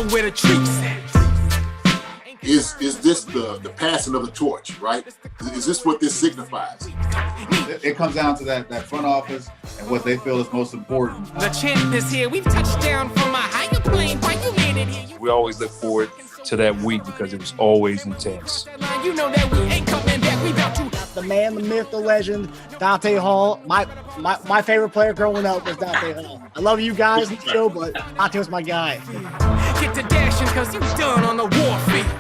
know where the treats at. Is this the passing of the torch, right? Is this what this signifies? It comes down to that front office and what they feel is most important. The champ is here. We've touched down from a higher plane. Why you made it here? We always look forward to that week because it was always intense. You know that we ain't coming back. We about to. The man, the myth, the legend, Dante Hall. My favorite player growing up was Dante Hall. I love you guys in the show, but Dante was my guy. Get to dashing because you done on the warfare.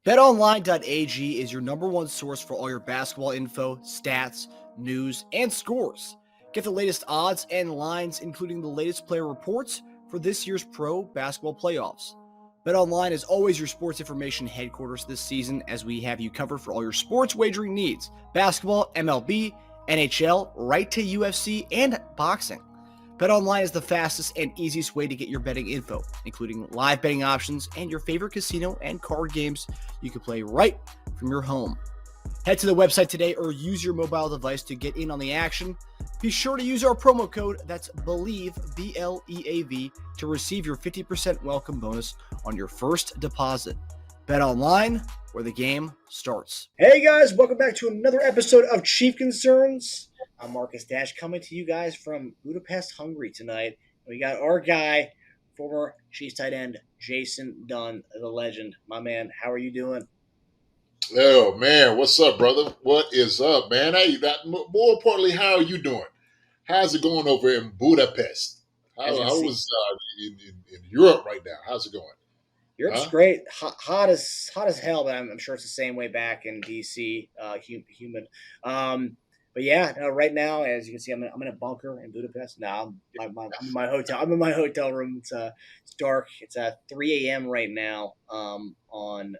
BetOnline.AG is your number one source for all your basketball info, stats, news, and scores. Get the latest odds and lines, including the latest player reports for this year's pro basketball playoffs. BetOnline is always your sports information headquarters this season, as we have you covered for all your sports wagering needs. Basketball, MLB, NHL, right to UFC, and boxing. BetOnline is the fastest and easiest way to get your betting info, including live betting options and your favorite casino and card games you can play right from your home. Head to the website today or use your mobile device to get in on the action. Be sure to use our promo code, that's BELIEVE, BLEAV, to receive your 50% welcome bonus on your first deposit. BetOnline, where the game starts. Hey guys, welcome back to another episode of Chief Concerns. I'm Marcus Dash, coming to you guys from Budapest, Hungary tonight. We got our guy, former Chiefs tight end, Justyn Dunn, the legend. My man, how are you doing? Oh man, what's up, brother? What is up, man? Hey, more importantly, how are you doing? How's it going over in Budapest? How was in Europe right now? How's it going? Europe's great. Hot as hell, but I'm sure it's the same way back in DC. Humid. But yeah, no, right now, as you can see, I'm in a bunker in Budapest. Now I'm in my hotel. I'm in my hotel room. It's dark. It's 3 a.m. right now. On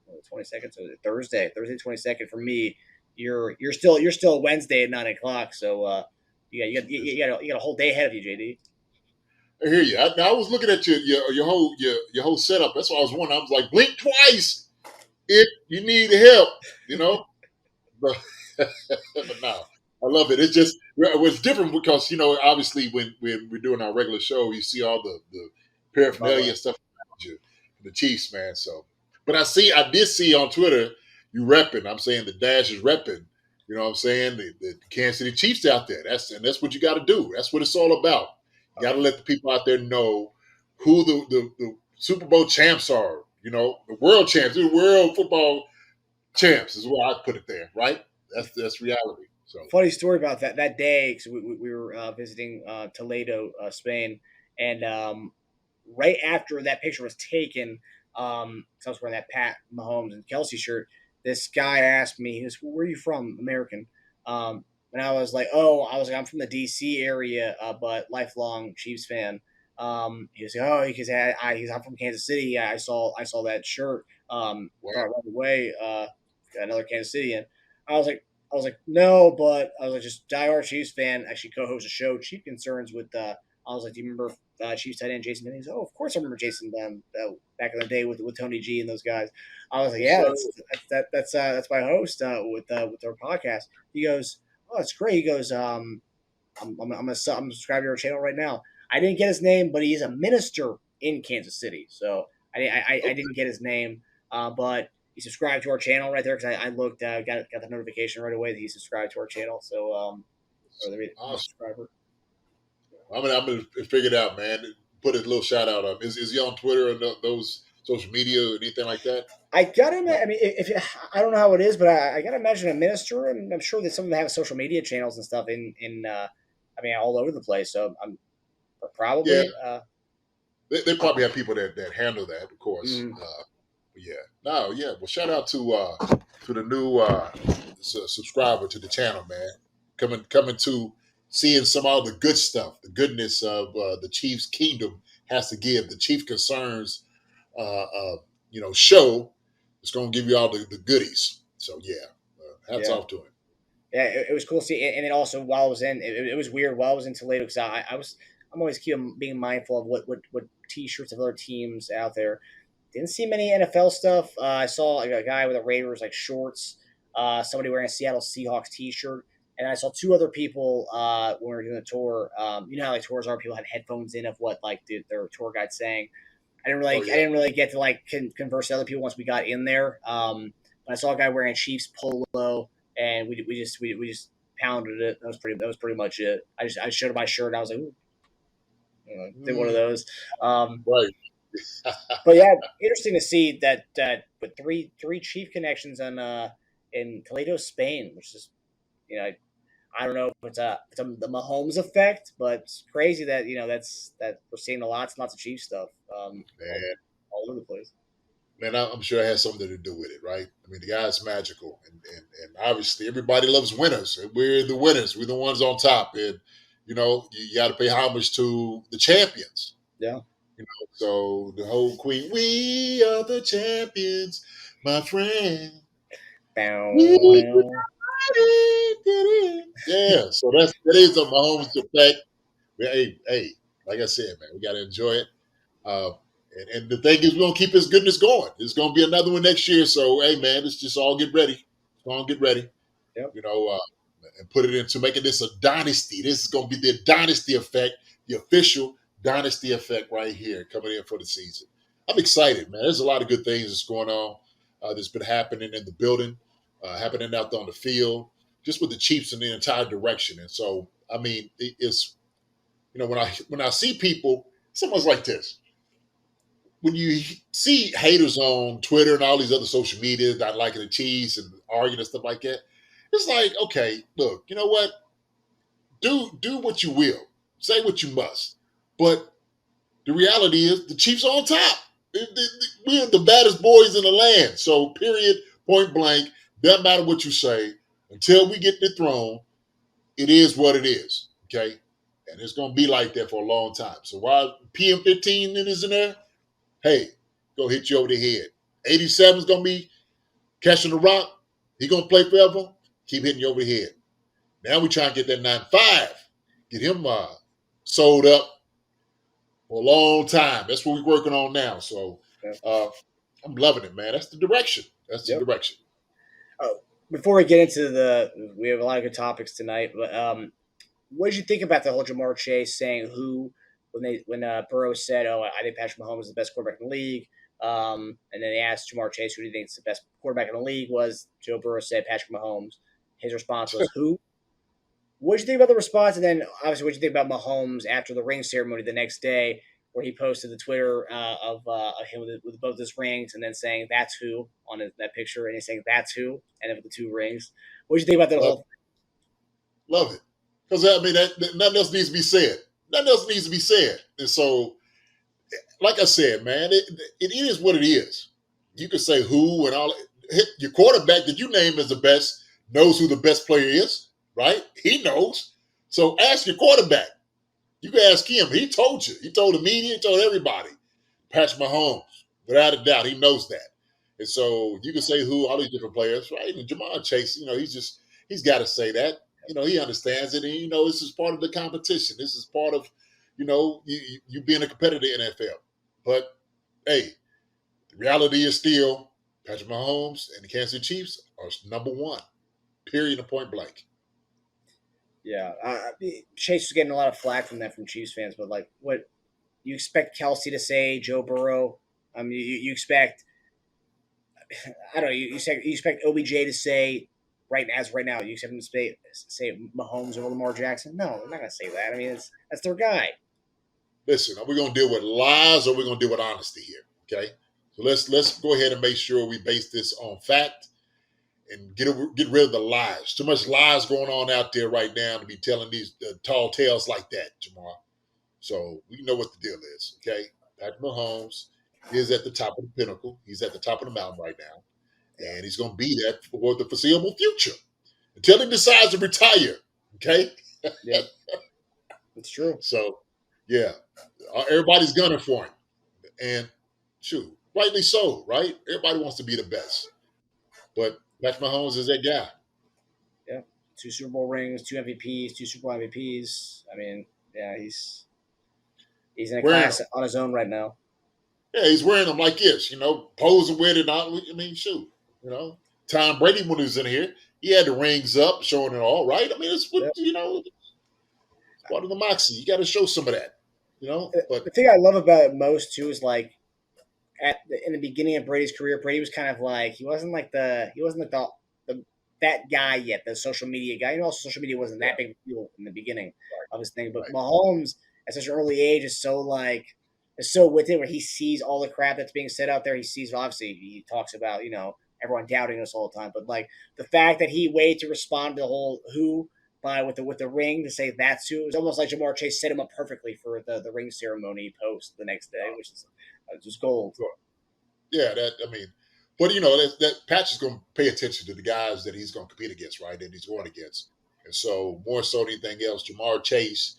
the 22nd, so Thursday 22nd for me. You're still Wednesday at 9 o'clock. So you got a whole day ahead of you, JD. I hear you. I was looking at your whole setup. That's what I was wondering. I was like, blink twice if you need help. You know. But no, I love it. It was different because, obviously when we're doing our regular show, you see all the paraphernalia and stuff around you, the Chiefs, man. So, but I did see on Twitter you repping. I'm saying the Dash is repping. You know what I'm saying? The Kansas City Chiefs out there. That's what you got to do. That's what it's all about. You got to let the people out there know who the Super Bowl champs are. You know, the world champs, the world football champs is where I put it there, right? That's reality. So funny story about that day, because we were visiting Toledo, Spain, and right after that picture was taken, I was wearing that Pat Mahomes and Kelce shirt. This guy asked me, he goes, "Where are you from?" American. And I was like, I'm from the DC area, but lifelong Chiefs fan. He was like, because I'm from Kansas City. I saw that shirt right away. Another Kansas City, and I was like, no, but I was like, just diehard Chiefs fan. Actually, co-host a show, Chief Concerns with. I was like, do you remember Chiefs tight end Justyn Dunn? He goes, of course I remember Justyn Dunn back in the day with Tony G and those guys. I was like, yeah, that's my host with our podcast. He goes, oh, it's great. He goes, I'm subscribed to your channel right now. I didn't get his name, but he is a minister in Kansas City, so I didn't get his name, but he subscribed to our channel right there because I looked, got the notification right away that he subscribed to our channel. So, awesome. Subscriber. I'm gonna figure it out, man. Put a little shout out on. Is he on Twitter and those social media or anything like that? I gotta. I mean, I don't know how it is, but I gotta imagine a minister, and I'm sure that some of them have social media channels and stuff in all over the place. So I'm probably. Yeah. They probably have people that handle that, of course. Mm-hmm. Well, shout out to the new subscriber to the channel, man. Coming to seeing some of the good stuff, the goodness of the Chiefs Kingdom has to give. The Chief Concerns, show is going to give you all the goodies. So hats off to him. Yeah, it was cool to see, and then also while I was in, it was weird while I was in Toledo because I'm always being mindful of what T-shirts of other teams out there. Didn't see many NFL stuff. I saw a guy with a Raiders shorts. Somebody wearing a Seattle Seahawks T-shirt, And I saw two other people when we were doing the tour. You know how like tours are, people had headphones in of what like their tour guide's saying. I didn't really get to like converse with other people once we got in there. But I saw a guy wearing Chiefs polo, and we just pounded it. That was pretty much it. I showed him my shirt. And I was like, ooh, did one of those. Right. But yeah, interesting to see that with three Chief connections on in Toledo, Spain, which is I don't know if it's the Mahomes effect, but it's crazy that that we're seeing lots and lots of Chief stuff Man, all over the place. man, I'm sure it has something to do with it, right? I mean, the guy's magical, and obviously everybody loves winners, and we're the winners. We're the ones on top, and you got to pay homage to the champions. Yeah. So the whole Queen, we are the champions, my friend. Yeah, so that is a Mahomes effect. Hey, like I said, man, we got to enjoy it. Uh, and the thing is, we're gonna keep this goodness going. There's gonna be another one next year. So, hey, man, let's just all get ready. All get ready. Yep. And put it into making this a dynasty. This is gonna be the dynasty effect, the official dynasty effect right here coming in for the season. I'm excited, man. There's a lot of good things that's going on. That's been happening in the building, happening out there on the field, just with the Chiefs in the entire direction. And so, I mean, it's when I see people, it's almost like this. When you see haters on Twitter and all these other social media not liking the Chiefs and arguing and stuff like that, it's like, okay, look, you know what? Do what you will, say what you must, but the reality is the Chiefs are on top. We're the baddest boys in the land. So, period, point blank, doesn't matter what you say. Until we get the throne, it is what it is. Okay, and it's gonna be like that for a long time. So while PM15 is in there, hey, go hit you over the head. 87 is going to be catching the rock. He going to play forever. Keep hitting you over the head. Now we trying to get that 9-5. Get him sold up for a long time. That's what we're working on now. So I'm loving it, man. That's the direction. That's the direction. Before we get into we have a lot of good topics tonight, but what did you think about the whole Jamar Chase saying who when Burrow said, "Oh, I think Patrick Mahomes is the best quarterback in the league," and then they asked Jamar Chase, "Who do you think is the best quarterback in the league?" Was Joe Burrow said Patrick Mahomes. His response was, "Who?" What did you think about the response? And then, obviously, what did you think about Mahomes after the ring ceremony the next day, where he posted the Twitter of him with both his rings, and then saying "That's who" on that picture, and he's saying "That's who," and then with the two rings. What did you think about that whole? Love it, because I mean, nothing else needs to be said. Nothing else needs to be said. And so, like I said, man, it is what it is. You can say who and all. Your quarterback that you name as the best knows who the best player is, right? He knows. So ask your quarterback. You can ask him. He told you. He told the media. He told everybody. Patrick Mahomes, without a doubt, he knows that. And so you can say who, all these different players, right? And Jamar Chase, he's got to say that. He understands it, and this is part of the competition. This is part of, you being a competitor in NFL. But hey, the reality is still Patrick Mahomes and the Kansas City Chiefs are number one. Period. And point blank. Yeah, Chase was getting a lot of flack from Chiefs fans, but like, what you expect Kelce to say, Joe Burrow? I mean, you expect, I don't know, you expect OBJ to say right now. You expect him to say Mahomes over Lamar Jackson? No, they're not going to say that. I mean, that's their guy. Listen, are we going to deal with lies or are we going to deal with honesty here? Okay, so let's go ahead and make sure we base this on fact and get rid of the lies. Too much lies going on out there right now to be telling these tall tales like that, Jamar. So we know what the deal is. Okay, Patrick Mahomes is at the top of the pinnacle. He's at the top of the mountain right now, and he's going to be that for the foreseeable future until he decides to retire. Okay. Yeah, it's true. So, yeah, everybody's gunning for him, and shoot, rightly so, right? Everybody wants to be the best, but Patrick Mahomes is that guy. Yeah, 2 Super Bowl rings, 2 MVPs, 2 Super Bowl MVPs. I mean, yeah, he's in a class on his own right now. Yeah, he's wearing them like this, posing with it. I mean, shoot, Tom Brady when he was in here, he had the rings up, showing it all, right? I mean, it's what, Yep. part of the moxie. You got to show some of that, But The thing I love about it most too is like in the beginning of Brady's career, Brady was kind of like he wasn't like the that guy yet, the social media guy. Social media wasn't that big of a deal in the beginning of his thing. But right. Mahomes at such an early age is so with it where he sees all the crap that's being said out there. He sees obviously he talks about everyone doubting us all the time, but like the fact that he waited to respond to the whole who by with the ring to say that's who, it was almost like Jamar Chase set him up perfectly for the ring ceremony post the next day, which is just gold. Yeah, but that Patch is going to pay attention to the guys that he's going to compete against, right? That he's going against, and so more so than anything else, Jamar Chase,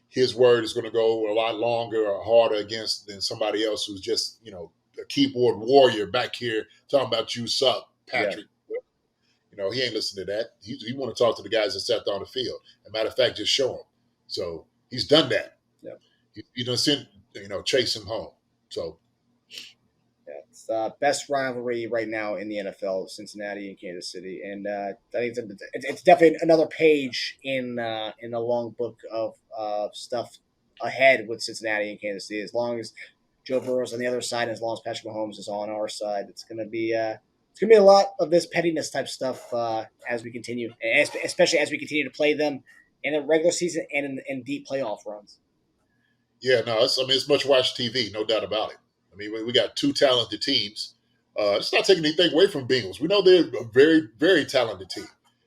his word is going to go a lot longer or harder against than somebody else who's just a keyboard warrior back here talking about you suck, Patrick. Yeah. He ain't listening to that. He want to talk to the guys that sat down the field. As a matter of fact, just show him. So he's done that. Yeah. He done sent Chase him home. So. Yeah, it's the best rivalry right now in the NFL, Cincinnati and Kansas City, and I think it's definitely another page in the long book of stuff ahead with Cincinnati and Kansas City. As long as Joe Burrow's on the other side, and as long as Patrick Mahomes is on our side, it's gonna be a lot of this pettiness type stuff as we continue, especially as we continue to play them in the regular season and in deep playoff runs. Yeah, no, it's much watch TV, no doubt about it. I mean, we got two talented teams. It's not taking anything away from Bengals. We know they're a very, very talented team.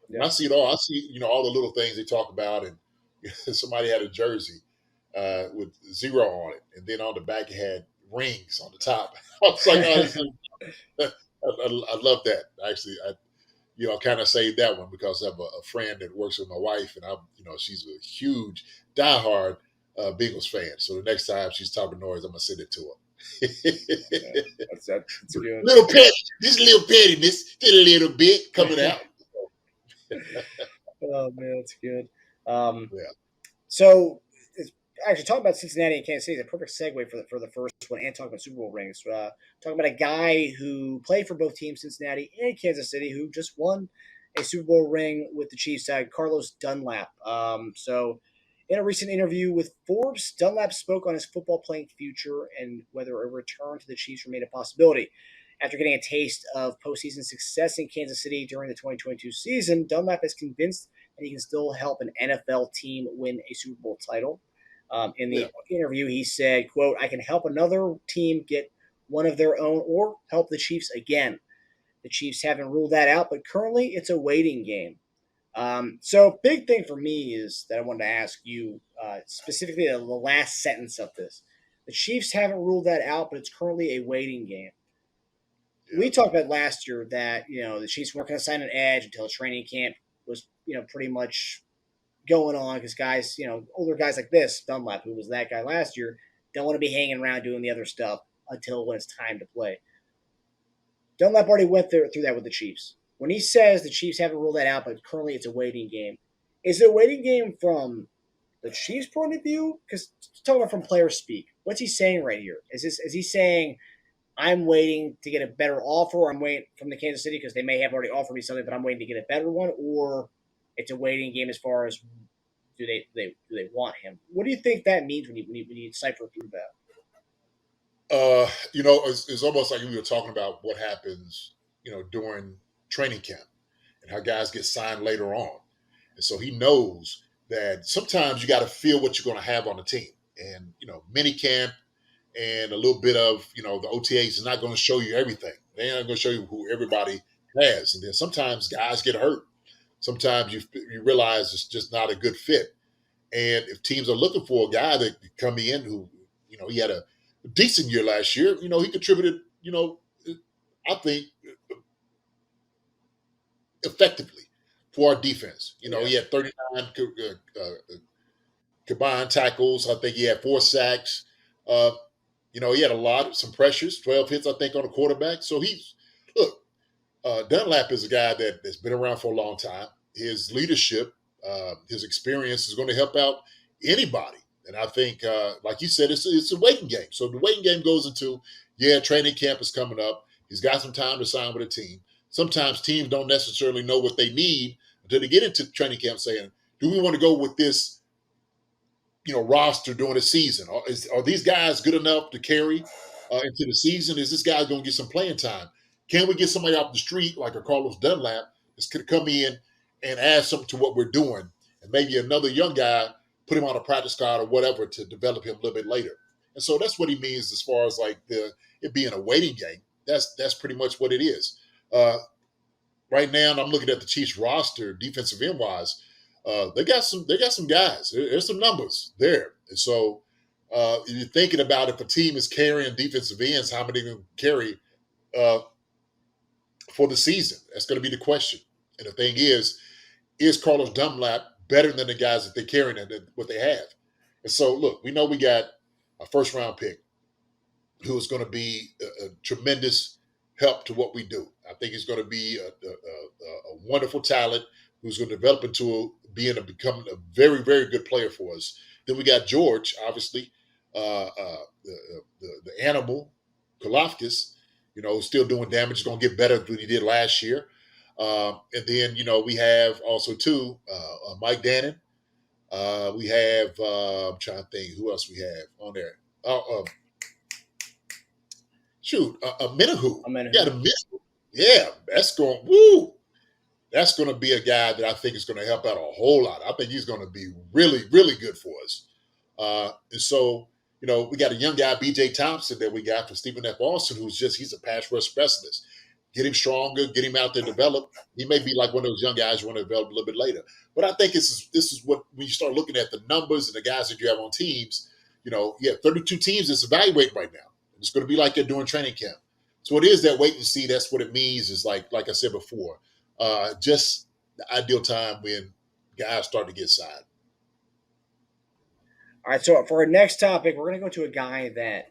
Yeah. I see it all. I see, all the little things they talk about. And somebody had a jersey with 0 on it, and then on the back it had rings on the top. I was like, I love that. Actually, I kind of saved that one because I have a friend that works with my wife, and she's a huge, diehard Bengals fan. So the next time she's talking noise, I'm gonna send it to her. That's good. Little petty, just a little pettiness, just a little bit coming out. Oh man, that's good. Yeah. So actually, talking about Cincinnati and Kansas City is a perfect segue for the first one, and talking about Super Bowl rings. Talking about a guy who played for both teams, Cincinnati and Kansas City, who just won a Super Bowl ring with the Chiefs, Carlos Dunlap. So in a recent interview with Forbes, Dunlap spoke on his football playing future and whether a return to the Chiefs remained a possibility. After getting a taste of postseason success in Kansas City during the 2022 season, Dunlap is convinced that he can still help an NFL team win a Super Bowl title. In the interview, he said, quote, "I can help another team get one of their own or help the Chiefs again. The Chiefs haven't ruled that out, but currently it's a waiting game." So big thing for me is that I wanted to ask you specifically the last sentence of this. The Chiefs haven't ruled that out, but it's currently a waiting game. Yeah. We talked about last year that, the Chiefs weren't going to sign an edge until training camp was, pretty much going on because guys, older guys like this, Dunlap, who was that guy last year, don't want to be hanging around doing the other stuff until when it's time to play. Dunlap already went through that with the Chiefs. When he says the Chiefs haven't ruled that out, but currently it's a waiting game, is it a waiting game from the Chiefs' point of view? Because talking about from player speak, what's he saying right here? Is he saying I'm waiting to get a better offer, or I'm waiting from the Kansas City because they may have already offered me something, but I'm waiting to get a better one, or it's a waiting game as far as do they want him? What do you think that means when you decipher through that? It's almost like we were talking about what happens, during training camp and how guys get signed later on. And so he knows that sometimes you got to feel what you're going to have on the team. And, mini camp and a little bit of, the OTAs is not going to show you everything. They're not going to show you who everybody has. And then sometimes guys get hurt. Sometimes you realize it's just not a good fit. And if teams are looking for a guy that can come in who, he had a decent year last year, he contributed, I think, effectively for our defense. He had 39 combined tackles. I think he had 4 sacks. He had some pressures, 12 hits, I think, on the quarterback. So Dunlap is a guy that's been around for a long time. His leadership, his experience is going to help out anybody. And I think, like you said, it's a waiting game. So the waiting game goes into, training camp is coming up. He's got some time to sign with a team. sometimes teams don't necessarily know what they need until they get into training camp saying, do we want to go with this, roster during the season? Are these guys good enough to carry into the season? Is this guy going to get some playing time? Can we get somebody off the street like a Carlos Dunlap that's going to come in and add something to what we're doing? And maybe another young guy, put him on a practice squad or whatever to develop him a little bit later. And so that's what he means as far as like it being a waiting game. That's pretty much what it is. Right now, I'm looking at the Chiefs roster, defensive end wise. They got some guys. There's some numbers there. And so if you're thinking about if a team is carrying defensive ends, how many can carry for the season? That's going to be the question. And the thing is Carlos Dunlap better than the guys that they're carrying than what they have? And so, look, we know we got a first-round pick who is going to be a tremendous help to what we do. I think he's going to be a wonderful talent who's going to develop into becoming a very, very good player for us. Then we got George, obviously, the animal, Kalafkis, still doing damage. He's going to get better than he did last year. And then, we have also, too, Mike Dannon. We have, I'm trying to think, who else we have on there? Minahu. Yeah, the Minahu. Yeah, that's going, woo. That's going to be a guy that I think is going to help out a whole lot. I think he's going to be really, really good for us. And so, we got a young guy, B.J. Thompson, that we got from Stephen F. Austin, he's a pass rush specialist. Get him stronger, get him out there, develop. He may be like one of those young guys you want to develop a little bit later. But I think this is what, when you start looking at the numbers and the guys that you have on teams, 32 teams that's evaluating right now. It's going to be like they're doing training camp. So it is that wait and see. That's what it means is like I said before, just the ideal time when guys start to get signed. All right, so for our next topic, we're going to go to a guy that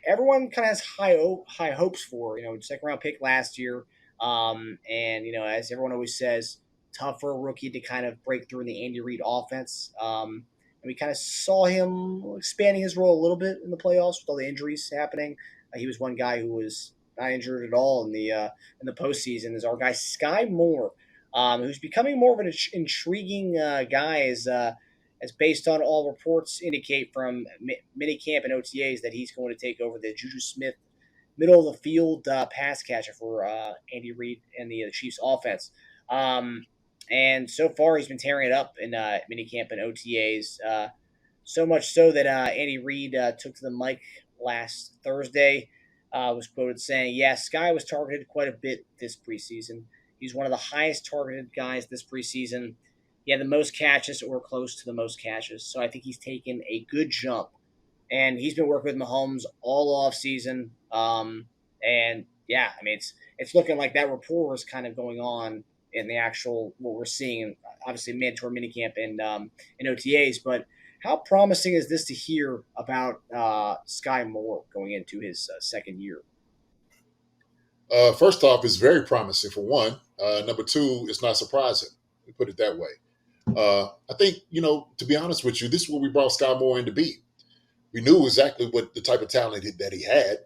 everyone kind of has high hopes for. Second round pick last year, and as everyone always says, tough for a rookie to kind of break through in the Andy Reid offense. And we kind of saw him expanding his role a little bit in the playoffs with all the injuries happening. He was one guy who was not injured at all in the postseason. Is our guy Skyy Moore, who's becoming more of an intriguing guy as based on all reports indicate from minicamp and OTAs that he's going to take over the Juju Smith middle of the field pass catcher for Andy Reid and the Chiefs offense. And so far he's been tearing it up in minicamp and OTAs, so much so that Andy Reid took to the mic last Thursday, was quoted saying, Skyy was targeted quite a bit this preseason. He's one of the highest targeted guys this preseason. He had the most catches or close to the most catches. So I think he's taken a good jump. And he's been working with Mahomes all offseason. It's looking like that rapport is kind of going on in the actual what we're seeing, obviously mandatory minicamp and in OTAs. But how promising is this to hear about Skyy Moore going into his second year? First off, it's very promising for one. Number two, it's not surprising. We put it that way. I think, to be honest with you, this is what we brought Skyy Moore in to be. We knew exactly what the type of talent that he had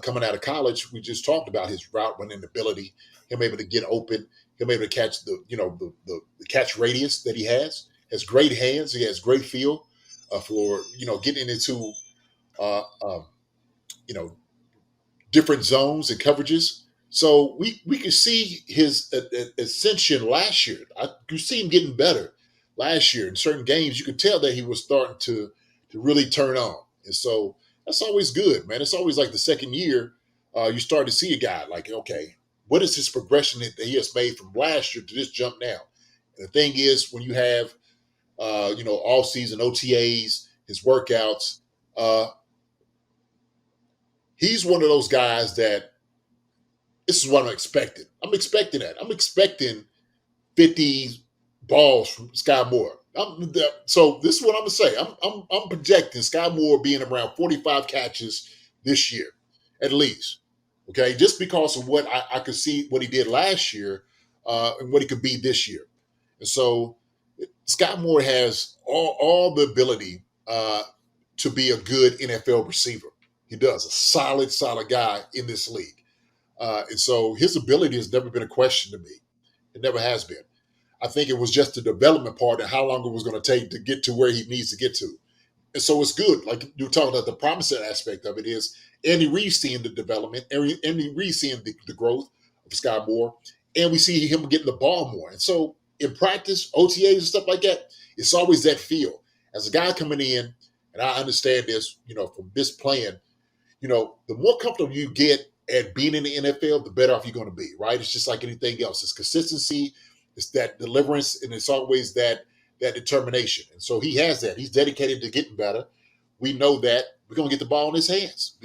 coming out of college. We just talked about his route running ability, him able to get open, him able to catch the catch radius that he has great hands. He has great feel for, getting into, different zones and coverages. So we could see his ascension last year. I could see him getting better last year in certain games. You could tell that he was starting to really turn on. And so that's always good, man. It's always like the second year, you start to see a guy like, okay, what is his progression that he has made from last year to this jump now? And the thing is, when you have, all season OTAs, his workouts, he's one of those guys that this is what I'm expecting. I'm expecting that. I'm expecting 50 balls from Skyy Moore. So this is what I'm gonna say. I'm projecting Skyy Moore being around 45 catches this year, at least. Okay, just because of what I could see what he did last year and what he could be this year. And so Skyy Moore has all the ability to be a good NFL receiver. He does. A solid guy in this league. And so his ability has never been a question to me. It never has been. I think it was just the development part and how long it was going to take to get to where he needs to get to. And so it's good. Like you were talking about, the promising aspect of it is Andy Reid seeing the development, Andy Reid seeing the growth of Skyy Moore, and we see him getting the ball more. And so in practice, OTAs and stuff like that, it's always that feel. As a guy coming in, and I understand this, from this playing, the more comfortable you get at being in the NFL, the better off you're going to be, right? It's just like anything else. It's consistency, it's that deliverance, and it's always that determination. And so he has that. He's dedicated to getting better. We know that we're going to get the ball in his hands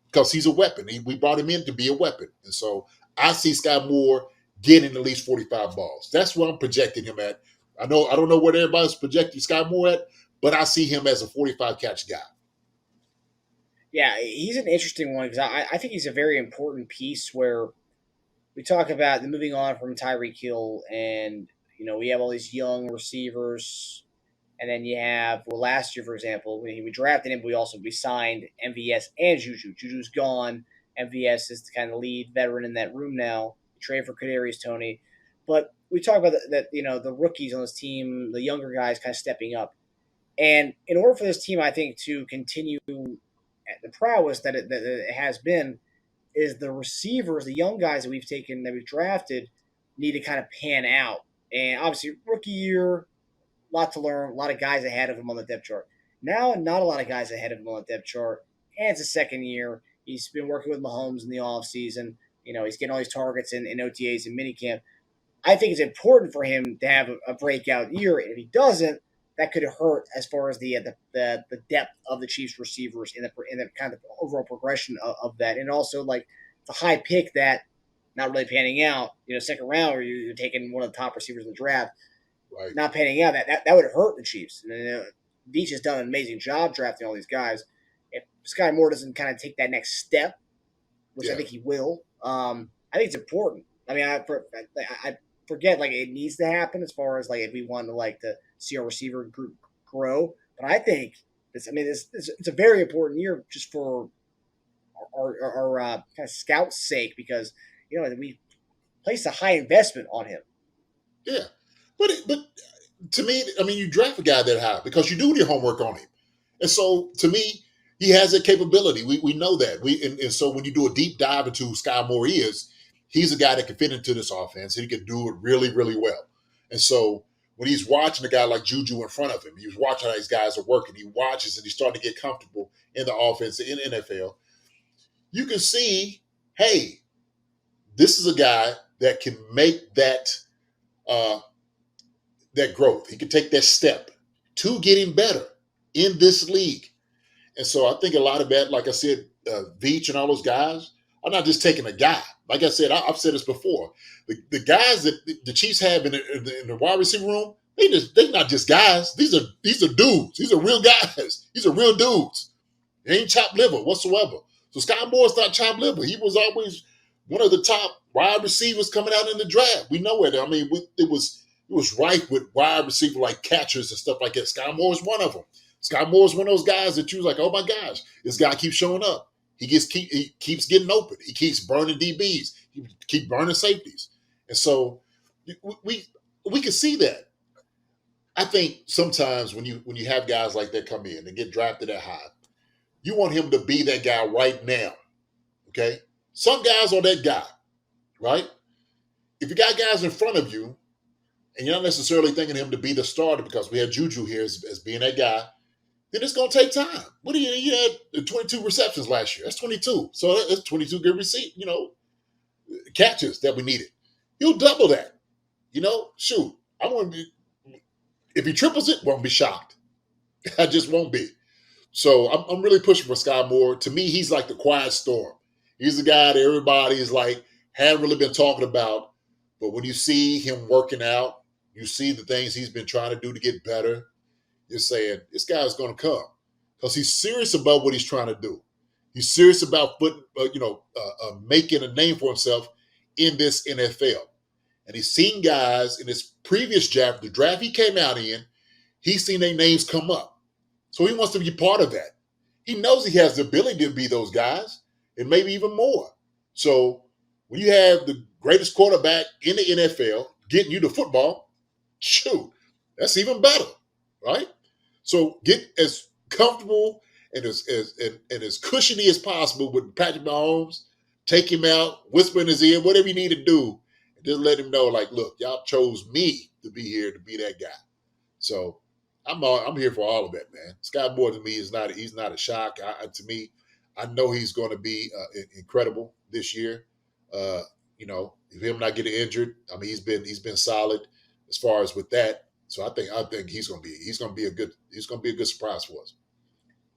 because he's a weapon. We brought him in to be a weapon. And so I see Skyy Moore getting at least 45 balls. That's what I'm projecting him at. I don't know what everybody's projecting Skyy Moore at, but I see him as a 45 catch guy. Yeah, he's an interesting one because I think he's a very important piece where we talk about the moving on from Tyreek Hill, and we have all these young receivers, and then you have last year, for example, we drafted him, but we signed MVS and Juju. Juju's gone. MVS is the kind of lead veteran in that room now. We trade for Kadarius Toney, but we talk about that the rookies on this team, the younger guys, kind of stepping up, and in order for this team, I think, to continue at the prowess that it has been, is the receivers, the young guys that we've drafted, need to kind of pan out. And obviously, rookie year, a lot to learn, a lot of guys ahead of him on the depth chart. Now, not a lot of guys ahead of him on the depth chart. And it's a second year. He's been working with Mahomes in the offseason. He's getting all these targets in OTAs and minicamp. I think it's important for him to have a breakout year. And if he doesn't, that could hurt as far as the depth of the Chiefs receivers in the kind of overall progression of that. And also, like, the high pick that not really panning out, second round, where you're taking one of the top receivers in the draft, right, not panning out, that would hurt the Chiefs. And Veach has done an amazing job drafting all these guys. If Skyy Moore doesn't kind of take that next step, which I think he will, I think it's important. I mean, I forget, like, it needs to happen as far as, like, if we want to see our receiver group grow. But I think it's a very important year just for our kind of scout's sake, because we placed a high investment on him. Yeah, but to me, you draft a guy that high because you do your homework on him, and so to me, he has that capability. We know that. And so when you do a deep dive into who Skyy Moore is, he's a guy that can fit into this offense, and he can do it really, really well. And so when he's watching a guy like Juju in front of him, he's watching how these guys are working. He watches and he's starting to get comfortable in the offense in the NFL. You can see, hey, this is a guy that can make that growth. He can take that step to getting better in this league. And so I think a lot of that, like I said, Veach and all those guys are not just taking a guy. Like I said, I've said this before. The guys that the Chiefs have in the wide receiver room, they're not just guys. These are dudes. These are real guys. These are real dudes. They ain't chopped liver whatsoever. So Skyy Moore's not chopped liver. He was always one of the top wide receivers coming out in the draft. We know it. It was rife with wide receiver like catchers and stuff like that. Skyy Moore is one of them. Skyy Moore is one of those guys that you was like, oh my gosh, this guy keeps showing up. He keeps getting open. He keeps burning DBs. He keeps burning safeties. And so we can see that. I think sometimes when you have guys like that come in and get drafted that high, you want him to be that guy right now. Okay? Some guys are that guy, right? If you got guys in front of you and you're not necessarily thinking him to be the starter because we have Juju here as being that guy, then it's going to take time. He had 22 receptions last year. That's 22. So that's 22 good catches that we needed. He'll double that. Shoot. If he triples it, won't be shocked. I just won't be. So I'm really pushing for Skyy Moore. To me, he's like the quiet storm. He's the guy that everybody is like, hadn't really been talking about. But when you see him working out, you see the things he's been trying to do to get better, you're saying, this guy's going to come. Because he's serious about what he's trying to do. He's serious about making a name for himself in this NFL. And he's seen guys in his previous draft, the draft he came out in, he's seen their names come up. So he wants to be part of that. He knows he has the ability to be those guys, and maybe even more. So when you have the greatest quarterback in the NFL getting you the football, shoot, that's even better, right? So get as comfortable and as cushiony as possible with Patrick Mahomes. Take him out, whisper in his ear, whatever you need to do, and just let him know, like, look, y'all chose me to be here to be that guy. So I'm here for all of that, man. Skyy Moore to me he's not a shock. To me, I know he's going to be incredible this year. If him not getting injured, I mean he's been solid as far as with that. So I think he's going to be a good surprise for us.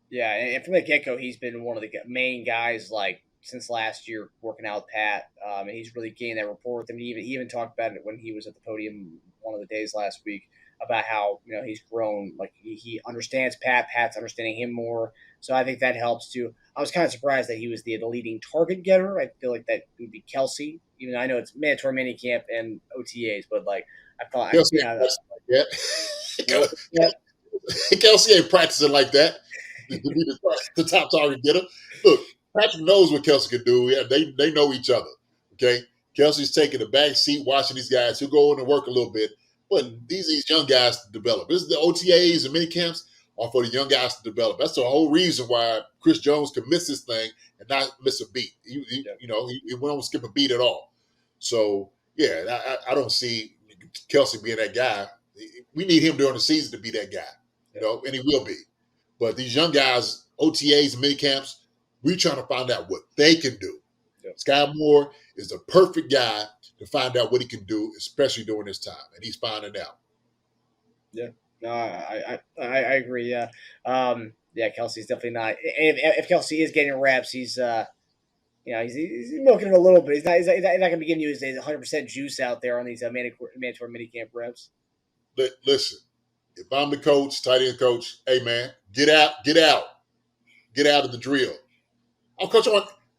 Yeah, and from the get-go, he's been one of the main guys, like, since last year, working out with Pat, and he's really gained that rapport with him. He even talked about it when he was at the podium one of the days last week about how he's grown. Like he understands Pat. Pat's understanding him more. So I think that helps too. I was kind of surprised that he was the leading target getter. I feel like that would be Kelce. Even though I know it's mandatory minicamp and OTAs, but like I thought, Kelce ain't practicing like that to be the top target getter. Look, Patrick knows what Kelce can do. Yeah, they know each other. Okay, Kelsey's taking the back seat, watching these guys. He'll go in and work a little bit, but these young guys to develop. This is the OTAs and mini camps are for the young guys to develop. That's the whole reason why Chris Jones can miss this thing and not miss a beat. He won't skip a beat at all. So yeah, I don't see Kelce being that guy. We need him during the season to be that guy, and he will be. But these young guys, OTAs and mini camps, we're trying to find out what they can do. Yep. Skyy Moore is the perfect guy to find out what he can do, especially during this time, and he's finding out. Yeah, no, I agree. Yeah, Kelce's definitely not. If Kelce is getting reps, he's milking it a little bit. He's not going to be giving you his 100% juice out there on these mandatory minicamp reps. Listen, if I'm the coach, tight end coach, hey man, get out of the drill. Oh, Coach,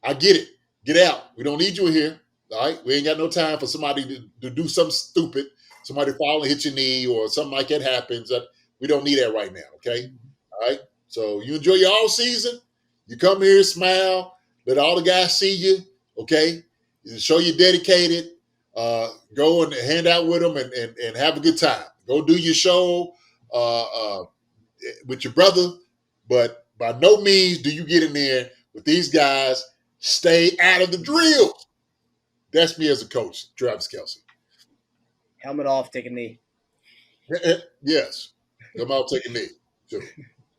I get it. Get out. We don't need you here. All right. We ain't got no time for somebody to do something stupid. Somebody fall and hit your knee or something like that happens. We don't need that right now. Okay. All right. So you enjoy your all season. You come here, smile, let all the guys see you. Okay. You show you're dedicated. Go and hang out with them and have a good time. Go do your show with your brother, but by no means do you get in there with these guys. Stay out of the drill. That's me as a coach, Travis Kelce. Helmet off, take a knee. Yes. Come out, take a knee. So,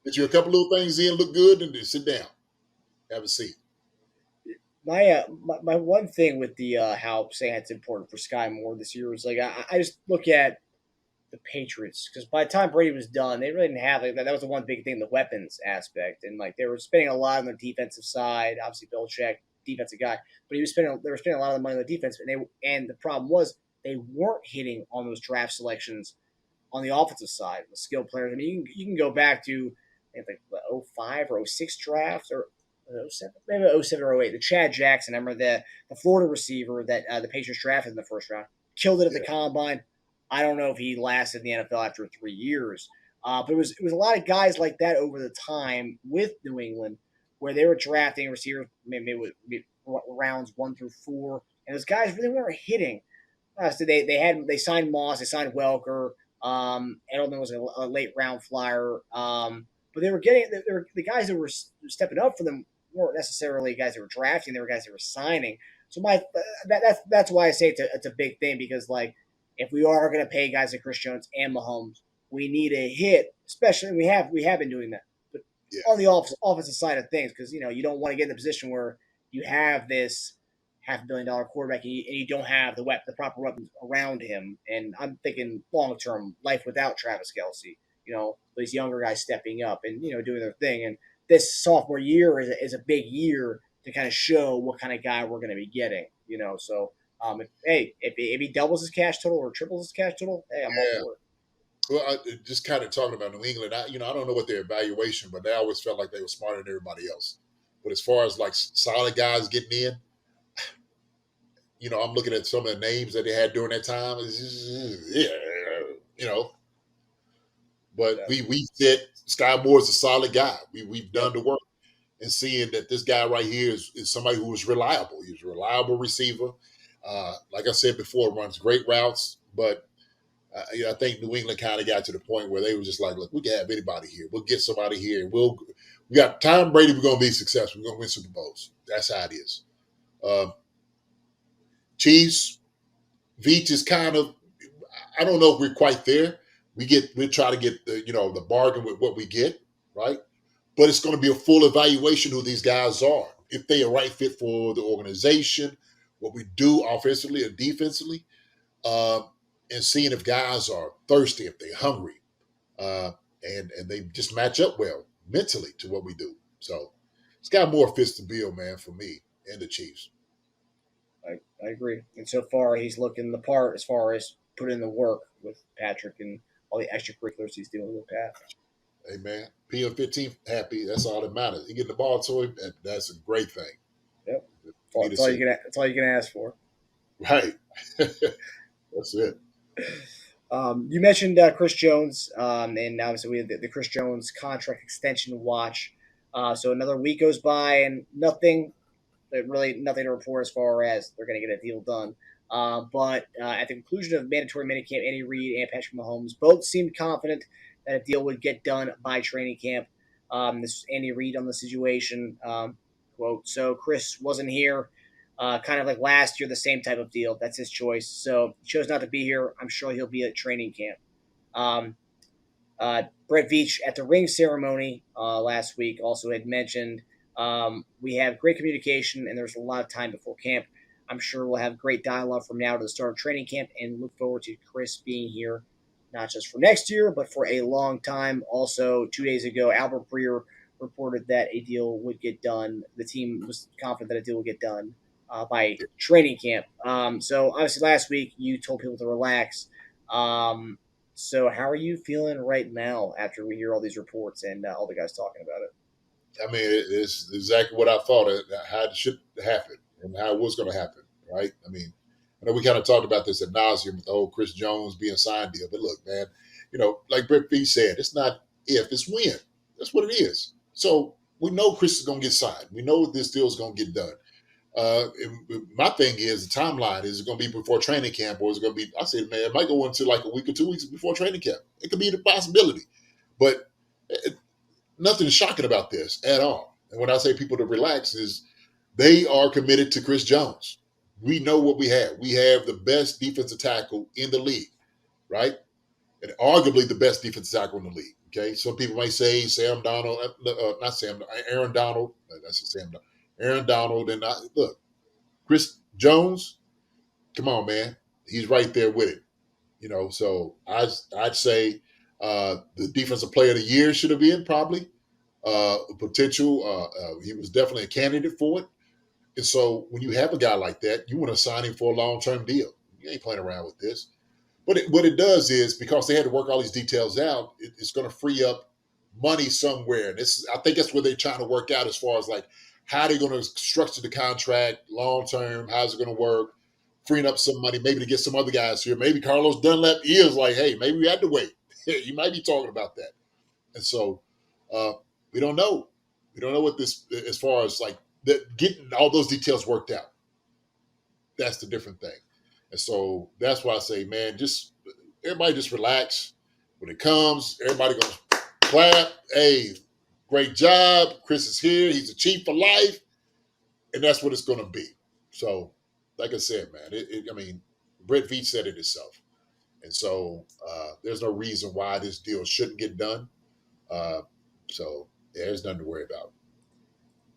get you a couple little things in, look good, and then sit down. Have a seat. My one thing with the how saying it's important for Skyy Moore this year is like I just look at the Patriots, because by the time Brady was done, they really didn't have that was the one big thing, the weapons aspect, and like they were spending a lot on the defensive side. Obviously, Belichick, defensive guy, but they were spending a lot of the money on the defense, and the problem was they weren't hitting on those draft selections on the offensive side, the skilled players. I mean, you can go back to I think the 05 or 06 draft or 07, maybe 07 or 08. The Chad Jackson, I remember the Florida receiver that the Patriots drafted in the first round, killed it at the combine. I don't know if he lasted in the NFL after 3 years, but it was a lot of guys like that over the time with New England, where they were drafting receivers maybe rounds 1 through 4, and those guys really weren't hitting. So they signed Moss, they signed Welker. Edelman was a late round flyer, but they were getting the guys that were stepping up for them weren't necessarily guys that were drafting; they were guys that were signing. So that's why I say it's a big thing, because like, if we are going to pay guys like Chris Jones and Mahomes, we need a hit, especially we have been doing that. But on the offensive side of things, because you don't want to get in the position where you have this $500 million quarterback and you don't have the proper weapons around him. And I'm thinking long term, life without Travis Kelce. These younger guys stepping up and doing their thing. And this sophomore year is a big year to kind of show what kind of guy we're going to be getting. So. If he doubles his cash total or triples his cash total, hey, I'm all for it. Well, just kind of talking about New England, I don't know what their evaluation, but they always felt like they were smarter than everybody else. But as far as like solid guys getting in, I'm looking at some of the names that they had during that time. But we said Skyy Moore is a solid guy. We've done the work. and seeing that this guy right here is somebody who is reliable. He's a reliable receiver. Like I said before, runs great routes, but I think New England kind of got to the point where they were just like, look, we can have anybody here. We'll get somebody here. And we got Tom Brady. We're going to be successful. We're going to win Super Bowls. That's how it is. Chiefs, Veach is kind of, I don't know if we're quite there. We try to get the bargain with what we get, right? But it's going to be a full evaluation who these guys are. If they are right fit for the organization, what we do offensively and defensively, and seeing if guys are thirsty, if they're hungry, and they just match up well mentally to what we do. So Skyy Moore fits the bill, man, for me and the Chiefs. I agree. And so far, he's looking the part as far as putting in the work with Patrick and all the extracurriculars he's doing with Pat. Hey, man, PM15 happy. That's all that matters. You get the ball to him, that's a great thing. Yep. That's all you can ask for. Right. That's it. You mentioned Chris Jones, and obviously we have the Chris Jones contract extension watch. So another week goes by and nothing to report as far as they're going to get a deal done. But at the conclusion of mandatory minicamp, Andy Reid and Patrick Mahomes both seemed confident that a deal would get done by training camp. This is Andy Reid on the situation. Quote, so Chris wasn't here. Kind of like last year, the same type of deal. That's his choice. So he chose not to be here. I'm sure he'll be at training camp. Brett Veach at the ring ceremony last week also had mentioned we have great communication and there's a lot of time before camp. I'm sure we'll have great dialogue from now to the start of training camp and look forward to Chris being here, not just for next year, but for a long time. Also, 2 days ago, Albert Breer reported that a deal would get done. The team was confident that a deal would get done by training camp. So obviously last week you told people to relax. So how are you feeling right now after we hear all these reports and all the guys talking about it? I mean, it's exactly what I thought how it should happen and how it was going to happen, right? I mean, I know we kind of talked about this ad nauseum with the whole Chris Jones being signed deal, but look, man, like Brett Veach said, it's not if, it's when. That's what it is. So we know Chris is going to get signed. We know this deal is going to get done. My thing is the timeline. Is it going to be before training camp, or is it going to be? I said, man, it might go into like a week or 2 weeks before training camp. It could be the possibility, but nothing shocking about this at all. And when I say people to relax, is they are committed to Chris Jones. We know what we have. We have the best defensive tackle in the league, right? And arguably the best defensive tackle in the league. Okay, some people might say Aaron Donald. That's Sam Donald. Aaron Donald, and look, Chris Jones, come on, man. He's right there with it. So I'd say the defensive player of the year should have been probably potential. He was definitely a candidate for it. And so when you have a guy like that, you want to sign him for a long-term deal. You ain't playing around with this. But what it does is, because they had to work all these details out, it's going to free up money somewhere. And I think that's what they're trying to work out as far as like, how they're going to structure the contract long term. How's it going to work? Freeing up some money, maybe to get some other guys here. Maybe Carlos Dunlap is like, hey, maybe we had to wait. You might be talking about that. And so we don't know. We don't know what this, as far as like getting all those details worked out. That's the different thing. And so that's why I say, man, everybody just relax. When it comes, everybody goes clap. Hey, great job. Chris is here. He's a Chief for life. And that's what it's going to be. So, like I said, man, Brett Veach said it himself. And so there's no reason why this deal shouldn't get done. So there's nothing to worry about.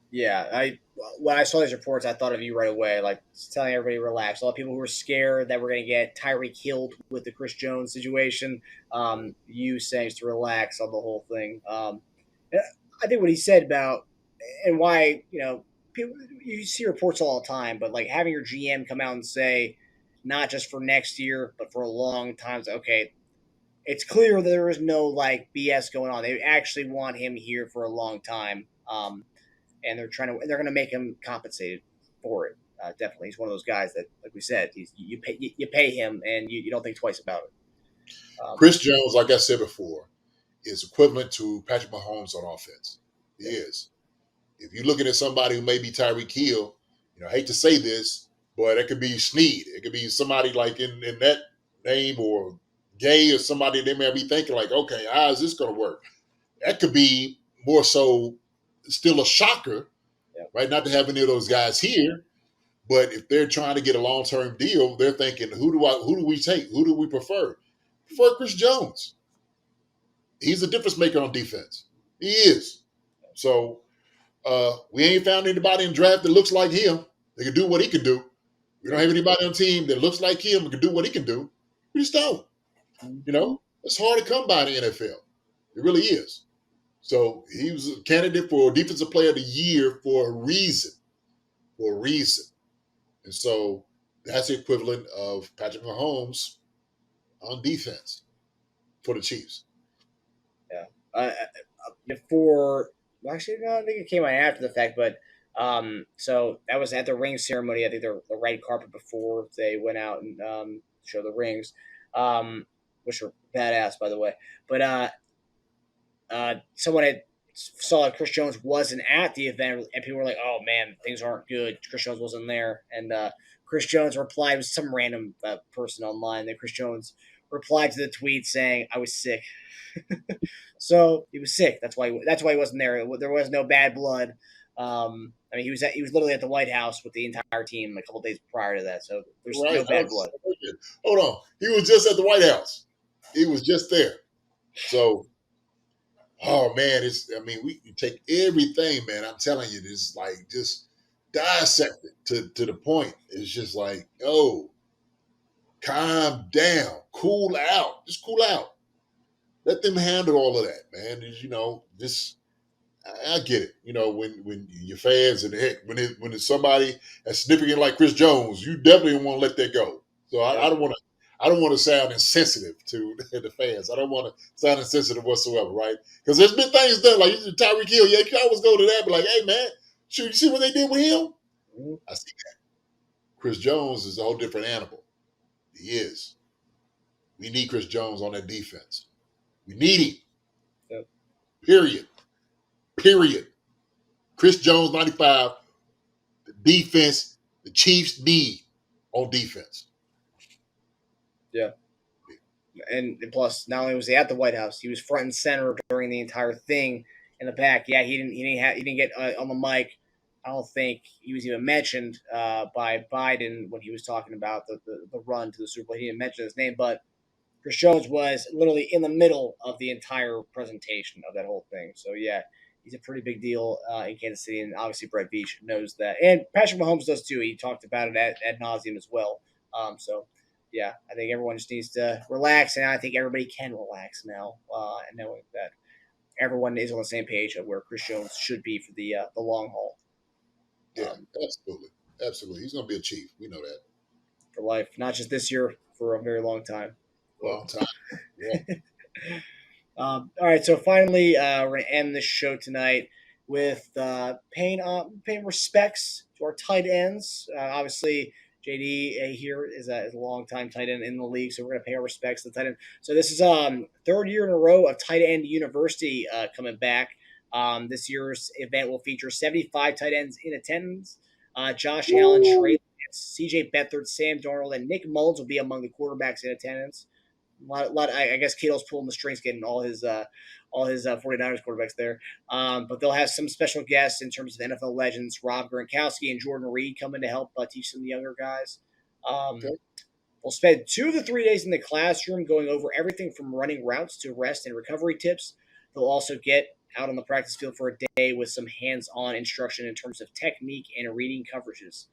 Yeah, when I saw these reports, I thought of you right away, like telling everybody relax. A lot of people who were scared that we're going to get Tyreek killed with the Chris Jones situation. You saying to relax on the whole thing. I think what he said about and why, people, you see reports all the time, but like having your GM come out and say, not just for next year, but for a long time, okay, it's clear that there is no like BS going on. They actually want him here for a long time. And they're going to make him compensated for it. Definitely. He's one of those guys that, like we said, you pay him and you don't think twice about it. Chris Jones, like I said before, is equivalent to Patrick Mahomes on offense. He is. If you're looking at somebody who may be Tyreek Hill, I hate to say this, but it could be Snead. It could be somebody like in that name, or Gay, or somebody they may be thinking like, okay, how is this going to work? That could be more so still a shocker, right? Not to have any of those guys here, but if they're trying to get a long-term deal, they're thinking, who do we take? Who do we prefer? Prefer Chris Jones. He's a difference maker on defense. He is. So we ain't found anybody in draft that looks like him. They can do what he can do. We don't have anybody on the team that looks like him and can do what he can do. We just don't. It's hard to come by in the NFL. It really is. So he was a candidate for Defensive Player of the Year for a reason. And so that's the equivalent of Patrick Mahomes on defense for the Chiefs. Yeah. Actually, no, I think it came out after the fact, but so that was at the ring ceremony. I think the red carpet before they went out and show the rings, which were badass, by the way. But someone had saw that Chris Jones wasn't at the event, and people were like, "Oh man, things aren't good. Chris Jones wasn't there." And Chris Jones replied with some random person online. That Chris Jones replied to the tweet saying, "I was sick." So he was sick. That's why he wasn't there. There was no bad blood. He was literally at the White House with the entire team a couple days prior to that. So there's no bad blood. Hold on, he was just at the White House. He was just there. So, oh man, we take everything, man. I'm telling you, this like just dissect it to the point. It's just like, calm down, cool out, just cool out. Let them handle all of that, man. I get it. When your fans and heck, when it's somebody as significant like Chris Jones, you definitely want to let that go. So I don't want to sound insensitive to the fans. I don't want to sound insensitive whatsoever, right? Because there's been things done like Tyreek Hill. Yeah, you can always go to that, but like, hey man, you see what they did with him? Mm-hmm. I see that. Chris Jones is a whole different animal. He is. We need Chris Jones on that defense. We need him. Yep. Period. Chris Jones, 95. The defense, the Chiefs need on defense. Yeah. And plus, not only was he at the White House, he was front and center during the entire thing in the back. Yeah, he didn't get on the mic. I don't think he was even mentioned by Biden when he was talking about the run to the Super Bowl. He didn't mention his name, but Chris Jones was literally in the middle of the entire presentation of that whole thing. So, yeah, he's a pretty big deal in Kansas City, and obviously Brett Veach knows that. And Patrick Mahomes does too. He talked about it ad nauseum as well. Yeah, I think everyone just needs to relax, and I think everybody can relax now, and knowing that everyone is on the same page of where Chris Jones should be for the long haul. Yeah, absolutely. He's going to be a Chief. We know that. For life, not just this year, for a very long time. Yeah. All right, so finally, we're going to end this show tonight with paying respects to our tight ends. Obviously, JD here is a long-time tight end in the league, so we're going to pay our respects to the tight end. So this is third year in a row of Tight End University coming back. This year's event will feature 75 tight ends in attendance. Josh Allen, Trey Lance, CJ Beathard, Sam Darnold, and Nick Mullins will be among the quarterbacks in attendance. I guess Kittle's pulling the strings, getting all his 49ers quarterbacks there. But they'll have some special guests in terms of NFL legends, Rob Gronkowski and Jordan Reed coming to help teach some of the younger guys. We'll spend 2 to 3 days in the classroom going over everything from running routes to rest and recovery tips. They'll also get out on the practice field for a day with some hands-on instruction in terms of technique and reading coverages.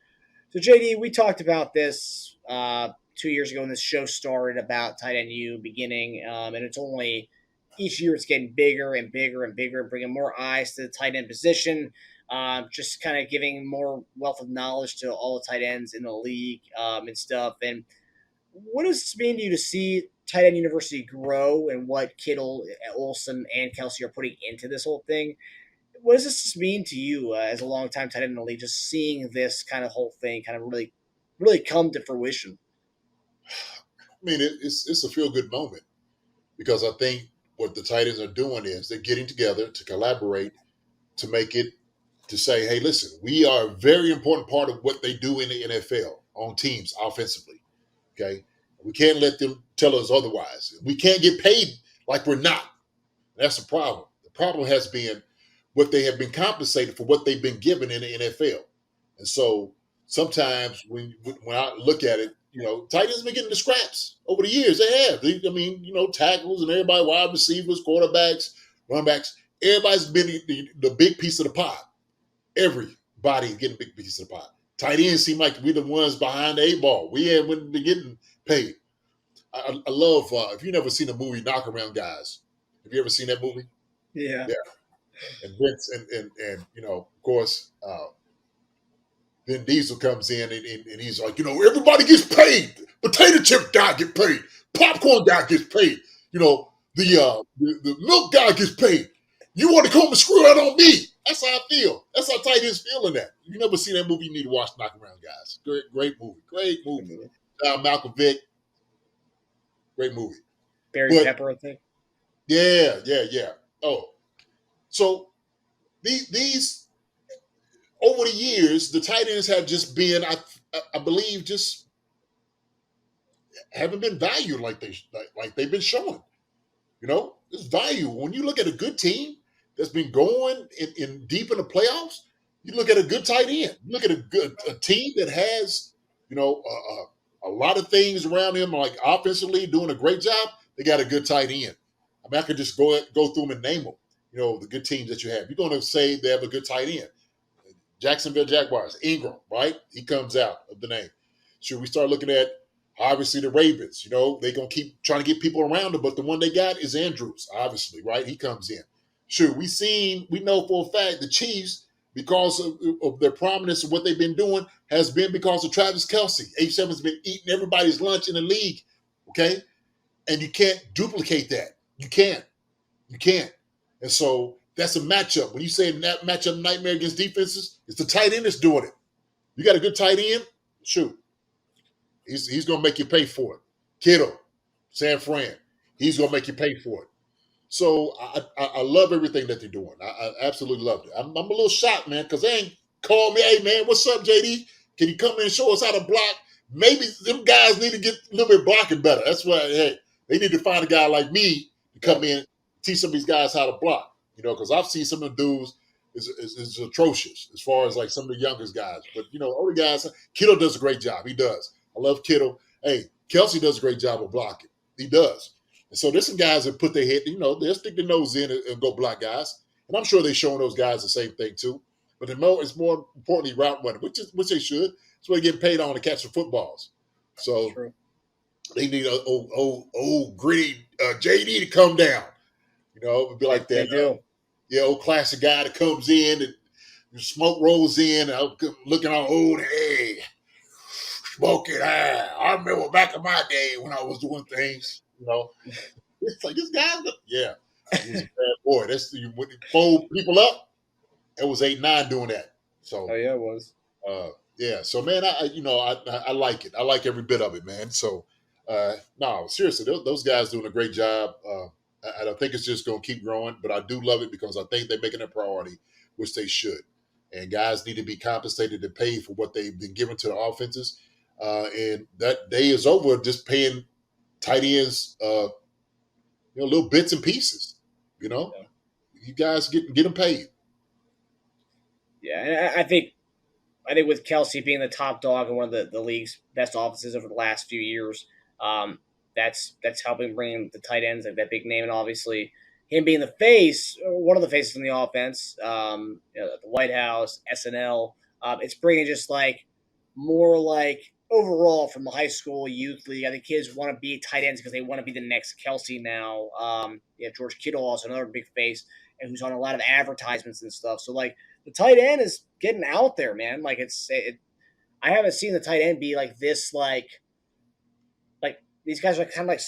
So, JD, we talked about this 2 years ago when this show started about Tight End U beginning, and it's only each year it's getting bigger and bigger and bigger and bringing more eyes to the tight end position, just kind of giving more wealth of knowledge to all the tight ends in the league and stuff. And what does this mean to you to see Tight End University grow and what Kittle, Olsen, and Kelce are putting into this whole thing? What does this mean to you as a longtime tight end in the league, just seeing this kind of whole thing kind of really, really come to fruition? I mean, it's a feel-good moment because I think what the tight ends are doing is they're getting together to collaborate to make it to say, hey, listen, we are a very important part of what they do in the NFL on teams offensively. Okay. We can't let them tell us otherwise. We can't get paid like we're not. That's the problem. The problem has been what they have been compensated for what they've been given in the NFL. And so sometimes when I look at it, tight ends have been getting the scraps over the years. They have. Tackles and everybody, wide receivers, quarterbacks, running backs, everybody's been the big piece of the pie. Everybody getting a big piece of the pie. Tight ends seem like we're the ones behind the eight ball. We haven't been getting paid. I love, if you've never seen the movie Knock Around Guys, have you ever seen that movie? Yeah. And Vince and of course, Vin Diesel comes in and he's like, everybody gets paid. Potato chip guy get paid. Popcorn guy gets paid. The milk guy gets paid. You want to come and screw out on me? That's how I feel. That's how tight ends feel in that. If you never seen that movie, you need to watch Knock Around Guys. Great movie. Great movie. Malcolm Vick. Great movie. Barry Pepper, I think. Yeah. Oh, so these over the years, the tight ends have just been, I believe, just haven't been valued like they've been shown. There's value when you look at a good team that's been going in deep in the playoffs. You look at a good tight end. You look at a team that has, a lot of things around him, like offensively doing a great job. They got a good tight end. I mean, I could just go through them and name them. The good teams that you have. You're going to say they have a good tight end. Jacksonville Jaguars, Ingram, right? He comes out of the name. Should we start looking at, obviously, the Ravens? They're going to keep trying to get people around them, but the one they got is Andrews, obviously, right? He comes in. Sure, we know for a fact the Chiefs, because of their prominence and what they've been doing, has been because of Travis Kelce. H7's been eating everybody's lunch in the league, okay? And you can't duplicate that. You can't. And so that's a matchup. When you say that matchup nightmare against defenses, it's the tight end that's doing it. You got a good tight end? Shoot. He's going to make you pay for it. Kittle, San Fran, he's going to make you pay for it. So I love everything that they're doing. I absolutely love it. I'm a little shocked, man, because they ain't called me, hey, man, what's up, JD? Can you come in and show us how to block? Maybe them guys need to get a little bit blocking better. That's why, hey, they need to find a guy like me to come in, teach some of these guys how to block. Because I've seen some of the dudes is atrocious as far as like some of the youngest guys. But, older guys, Kittle does a great job. He does. I love Kittle. Hey, Kelce does a great job of blocking. He does. And so there's some guys that put their head, they'll stick their nose in and go block guys. And I'm sure they're showing those guys the same thing too. But it's more importantly route running, which they should. That's what they're getting paid on to catch the footballs. So they need an old gritty JD to come down. It'd be like that. They do. Old classic guy that comes in and smoke rolls in. And I'm looking all old. Hey, smoke it. I remember back in my day when I was doing things. It's like this guy. Yeah, he was a bad boy. That's when he fold people up. It was 8-9 doing that. So it was. Yeah. So man, I like it. I like every bit of it, man. So no, seriously, those guys doing a great job. I don't think it's just going to keep growing, but I do love it because I think they're making a priority, which they should. And guys need to be compensated and paid for what they've been given to the offenses. And that day is over. Just paying tight ends, little bits and pieces. You guys get them paid. Yeah, and I think with Kelce being the top dog in one of the league's best offenses over the last few years, that's helping bring the tight ends, like that big name, and obviously him being the face, one of the faces in the offense, the White House, SNL, it's bringing just like more like overall from the high school youth league. I think kids want to be tight ends because they want to be the next Kelce now. George Kittle also another big face and who's on a lot of advertisements and stuff. So like the tight end is getting out there, man. Like I haven't seen the tight end be like this, like these guys are kind of like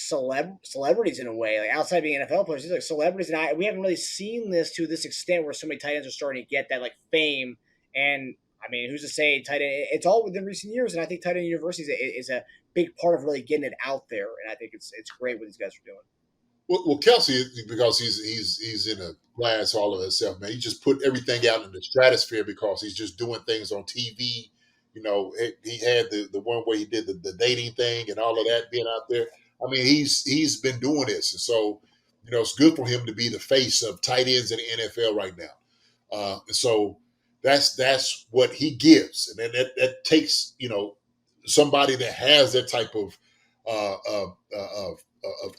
celebrities in a way, like outside being NFL players, these are like celebrities. And we haven't really seen this to this extent where so many tight ends are starting to get that like fame. And I mean, who's to say tight end? It's all within recent years, and I think tight end university is a big part of really getting it out there. And I think it's great what these guys are doing. Well, Kelce, because he's in a class all of himself, man. He just put everything out in the stratosphere because he's just doing things on TV. He had the one where he did the dating thing and all of that being out there. I mean, he's been doing this, and so it's good for him to be the face of tight ends in the NFL right now. And so that's what he gives, and then that takes somebody that has that type of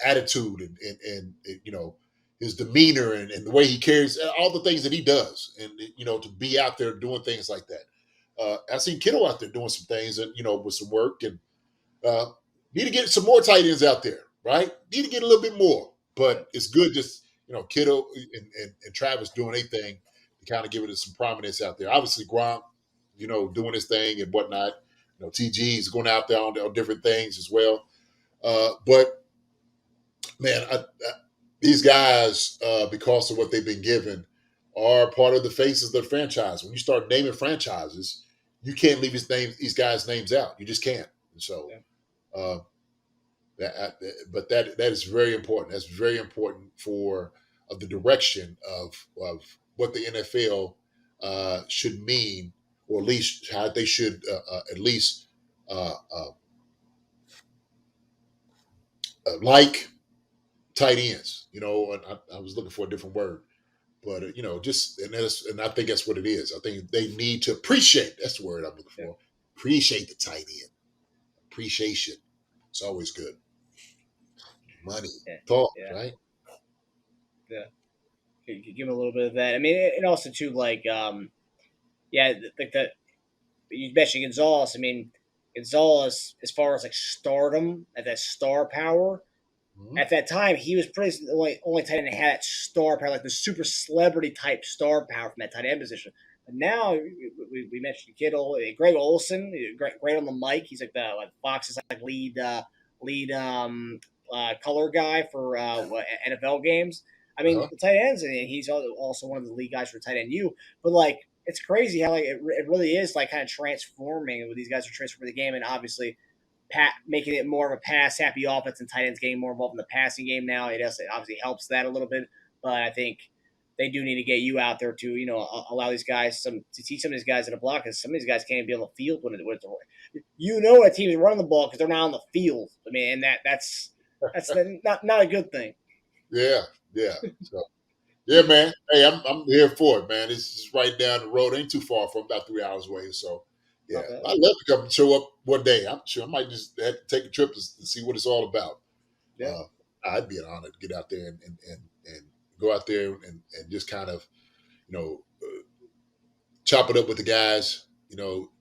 attitude and his demeanor and the way he carries all the things that he does, and to be out there doing things like that. I seen Kittle out there doing some things and with some work, and need to get some more tight ends out there, right? Need to get a little bit more, but it's good just Kittle and Travis doing their thing to kind of give it some prominence out there. Obviously Gronk, doing his thing and whatnot. TG's going out there on different things as well. But man, these guys, because of what they've been given, are part of the faces of the franchise. When you start naming franchises, you can't leave these guys' names out. You just can't. And so, but that is very important. That's very important for the direction of what the NFL should mean, or at least how they should at least like tight ends. And I was looking for a different word, but and I think that's what it is. I think they need to appreciate. That's the word I'm looking for. Appreciate the tight end. Appreciation. It's always good. Money, talk, right? Yeah. Give him a little bit of that. I mean, and also too, like, that you mentioned Gonzalez. I mean, Gonzalez, as far as like stardom, at that star power, at that time, he was pretty the only tight end that had that star power, like the super celebrity type star power from that tight end position. But now we mentioned Kittle, Greg Olsen, great on the mic. He's like Fox's like lead color guy for NFL games. I mean, the tight ends, and he's also one of the lead guys for tight end U. But like, it's crazy how like it really is like kind of transforming. These guys are transforming the game, and obviously making it more of a pass happy offense, and tight ends getting more involved in the passing game now. It obviously helps that a little bit, but I think they do need to get you out there to allow these guys to teach some of these guys how to block, because some of these guys can't be on the field when it's a team is running the ball because they're not on the field. I mean, and that's not a good thing. Yeah. So, yeah, man. Hey, I'm here for it, man. It's just right down the road. Ain't too far from, about 3 hours away. So, yeah, okay. I'd love to come and show up one day. I'm sure I might just have to take a trip to see what it's all about. Yeah, I'd be an honor to get out there and go out there and just kind of, chop it up with the guys.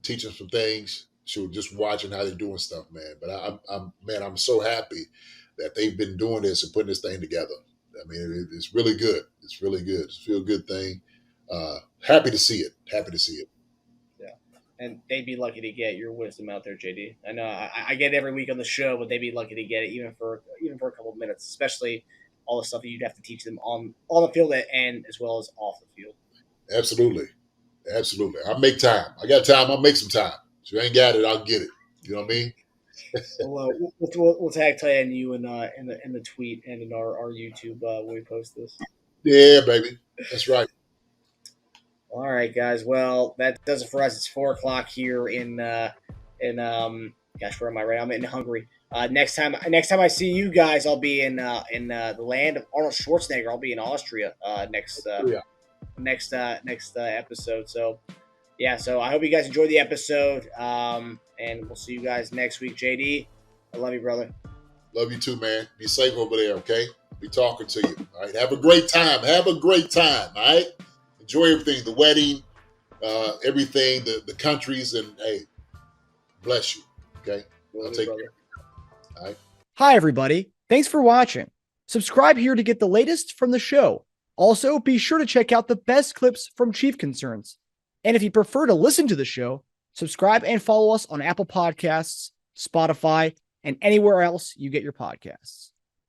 Teach them some things. So just watching how they're doing stuff, man. But I'm so happy that they've been doing this and putting this thing together. I mean, it's really good. It's really good. It's a feel good thing. Happy to see it. Yeah. And they'd be lucky to get your wisdom out there, JD. I know I get it every week on the show, but they'd be lucky to get it even for a couple of minutes, especially all the stuff that you'd have to teach them on the field and as well as off the field. Absolutely. I'll make time. I got time. I'll make some time. If you ain't got it, I'll get it. You know what I mean? We'll tag tight end you in the tweet and in our YouTube when we post this. Yeah, baby, that's right. All right, guys. Well, that does it for us. It's 4:00 here in gosh, where am I? Right, I'm in Hungary. Next time I see you guys, I'll be in the land of Arnold Schwarzenegger. I'll be in Austria next episode. So yeah, so I hope you guys enjoyed the episode. And we'll see you guys next week. JD, I love you, brother. Love you too, man. Be safe over there, okay? Be talking to you. All right. Have a great time. All right. Enjoy everything, the wedding, everything, the countries, and hey, bless you. Okay. I'll take care. All right. Hi, everybody. Thanks for watching. Subscribe here to get the latest from the show. Also, be sure to check out the best clips from Chief Concerns. And if you prefer to listen to the show, subscribe and follow us on Apple Podcasts, Spotify, and anywhere else you get your podcasts.